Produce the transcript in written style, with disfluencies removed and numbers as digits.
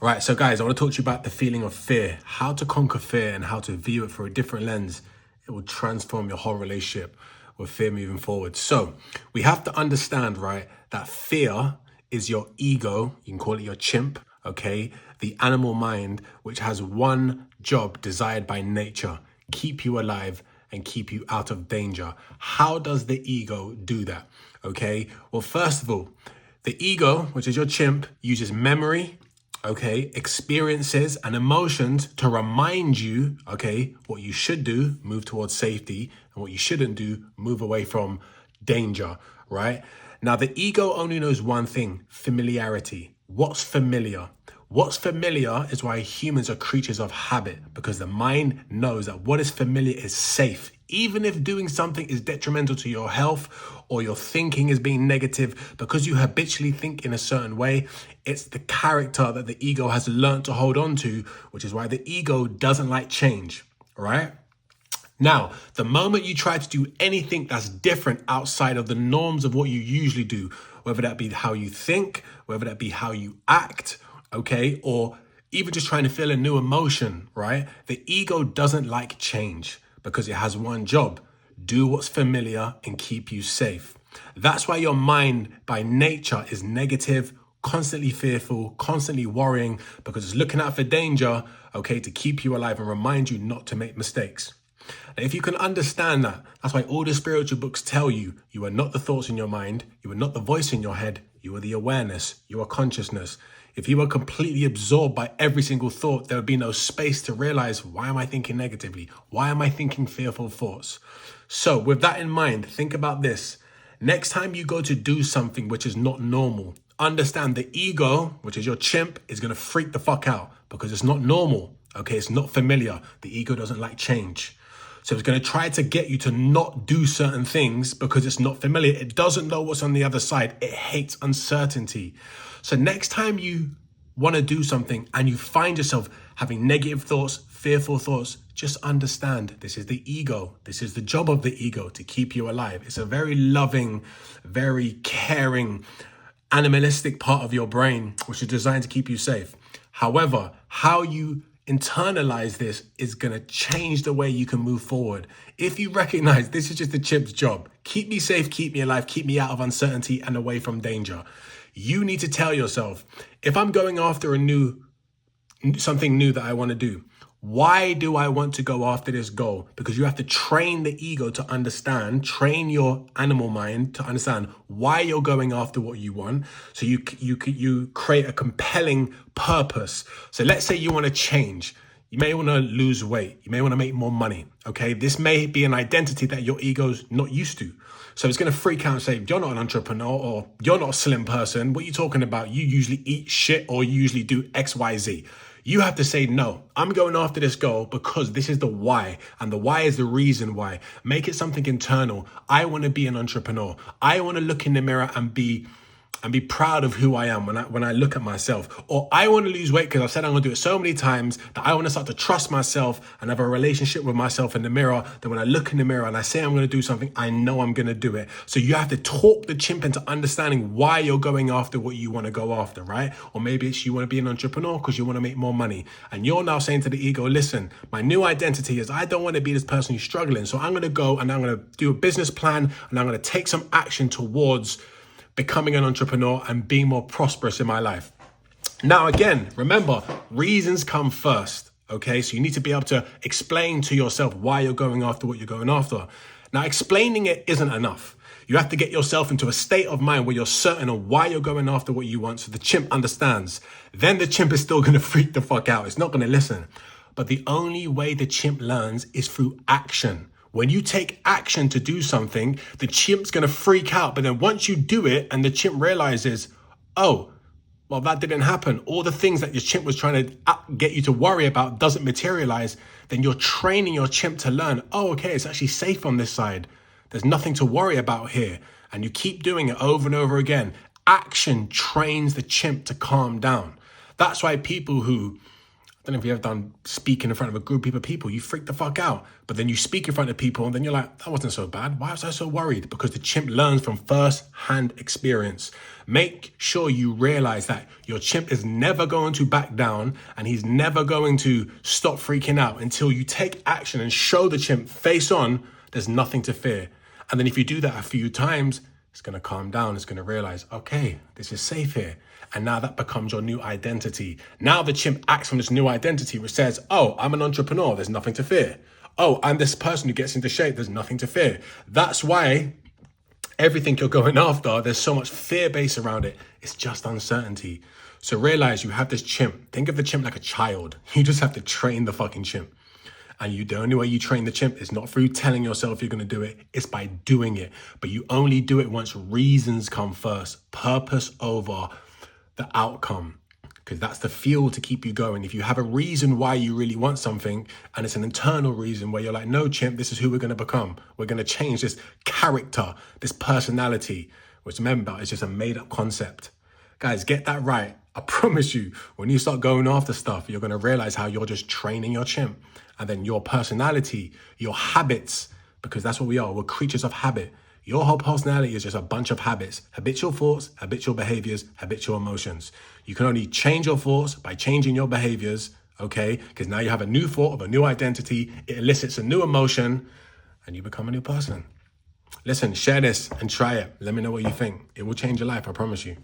Right, so guys, I want to talk to you about the feeling of fear, how to conquer fear and how to view it through a different lens. It will transform your whole relationship with fear moving forward. So we have to understand, right, that fear is your ego. You can call it your chimp, okay? The animal mind, which has one job desired by nature: keep you alive and keep you out of danger. How does the ego do that? Okay, well, first of all, the ego, which is your chimp, uses memory, okay, experiences and emotions to remind you, okay, what you should do, move towards safety, and what you shouldn't do, move away from danger, right? Now, the ego only knows one thing: familiarity. What's familiar? What's familiar is why humans are creatures of habit, because the mind knows that what is familiar is safe. Even if doing something is detrimental to your health or your thinking is being negative, because you habitually think in a certain way, it's the character that the ego has learned to hold on to, which is why the ego doesn't like change, right? Now, the moment you try to do anything that's different outside of the norms of what you usually do, whether that be how you think, whether that be how you act, okay, or even just trying to feel a new emotion, right? The ego doesn't like change because it has one job: do what's familiar and keep you safe. That's why your mind by nature is negative, constantly fearful, constantly worrying, because it's looking out for danger, okay, to keep you alive and remind you not to make mistakes. And if you can understand that, that's why all the spiritual books tell you, you are not the thoughts in your mind, you are not the voice in your head, you are the awareness, you are consciousness. If you were completely absorbed by every single thought, there would be no space to realize, why am I thinking negatively? Why am I thinking fearful thoughts? So with that in mind, think about this. Next time you go to do something which is not normal, understand the ego, which is your chimp, is going to freak the fuck out because it's not normal. Okay, it's not familiar. The ego doesn't like change. So it's going to try to get you to not do certain things because it's not familiar. It doesn't know what's on the other side. It hates uncertainty. So next time you want to do something and you find yourself having negative thoughts, fearful thoughts, just understand this is the ego. This is the job of the ego, to keep you alive. It's a very loving, very caring, animalistic part of your brain, which is designed to keep you safe. However, how you internalize this is going to change the way you can move forward. If you recognize this is just the chip's job: keep me safe, keep me alive, keep me out of uncertainty and away from danger. You need to tell yourself, if I'm going after something new that I want to do, why do I want to go after this goal? Because you have to train the ego to understand, train your animal mind to understand why you're going after what you want. So you create a compelling purpose. So let's say you want to change. You may want to lose weight. You may want to make more money. Okay, this may be an identity that your ego's not used to. So it's going to freak out and say, you're not an entrepreneur, or you're not a slim person. What are you talking about? You usually eat shit, or you usually do X, Y, Z. You have to say, no, I'm going after this goal because this is the why. And the why is the reason why. Make it something internal. I want to be an entrepreneur. I want to look in the mirror and be proud of who I am when I look at myself. Or I want to lose weight because I've said I'm going to do it so many times that I want to start to trust myself and have a relationship with myself in the mirror, that when I look in the mirror and I say I'm going to do something, I know I'm going to do it. So you have to talk the chimp into understanding why you're going after what you want to go after, right? Or maybe it's you want to be an entrepreneur because you want to make more money. And you're now saying to the ego, listen, my new identity is I don't want to be this person who's struggling. So I'm going to go and I'm going to do a business plan and I'm going to take some action towards becoming an entrepreneur and being more prosperous in my life. Now, again, remember, reasons come first, okay? So you need to be able to explain to yourself why you're going after what you're going after. Now, explaining it isn't enough. You have to get yourself into a state of mind where you're certain of why you're going after what you want, so the chimp understands. Then the chimp is still going to freak the fuck out. It's not going to listen. But the only way the chimp learns is through action. When you take action to do something, the chimp's going to freak out. But then once you do it and the chimp realizes, oh, well, that didn't happen, all the things that your chimp was trying to get you to worry about doesn't materialize, then you're training your chimp to learn, oh, okay, it's actually safe on this side. There's nothing to worry about here. And you keep doing it over and over again. Action trains the chimp to calm down. That's why people who don't know if you ever done speaking in front of a group of people, you freak the fuck out. But then you speak in front of people and then you're like, that wasn't so bad. Why was I so worried? Because the chimp learns from first-hand experience. Make sure you realize that your chimp is never going to back down and he's never going to stop freaking out until you take action and show the chimp face on, there's nothing to fear. And then if you do that a few times, it's going to calm down. It's going to realize, okay, this is safe here. And now that becomes your new identity. Now the chimp acts from this new identity, which says, oh, I'm an entrepreneur. There's nothing to fear. Oh, I'm this person who gets into shape. There's nothing to fear. That's why everything you're going after, there's so much fear base around it. It's just uncertainty. So realize you have this chimp. Think of the chimp like a child. You just have to train the fucking chimp. And the only way you train the chimp is not through telling yourself you're going to do it. It's by doing it. But you only do it once reasons come first. Purpose over the outcome. Because that's the fuel to keep you going. If you have a reason why you really want something, and it's an internal reason where you're like, no, chimp, this is who we're going to become. We're going to change this character, this personality, which remember, is just a made-up concept. Guys, get that right. I promise you, when you start going after stuff, you're going to realize how you're just training your chimp. And then your personality, your habits, because that's what we are. We're creatures of habit. Your whole personality is just a bunch of habits, habitual thoughts, habitual behaviors, habitual emotions. You can only change your thoughts by changing your behaviors, okay? Because now you have a new thought of a new identity. It elicits a new emotion and you become a new person. Listen, share this and try it. Let me know what you think. It will change your life, I promise you.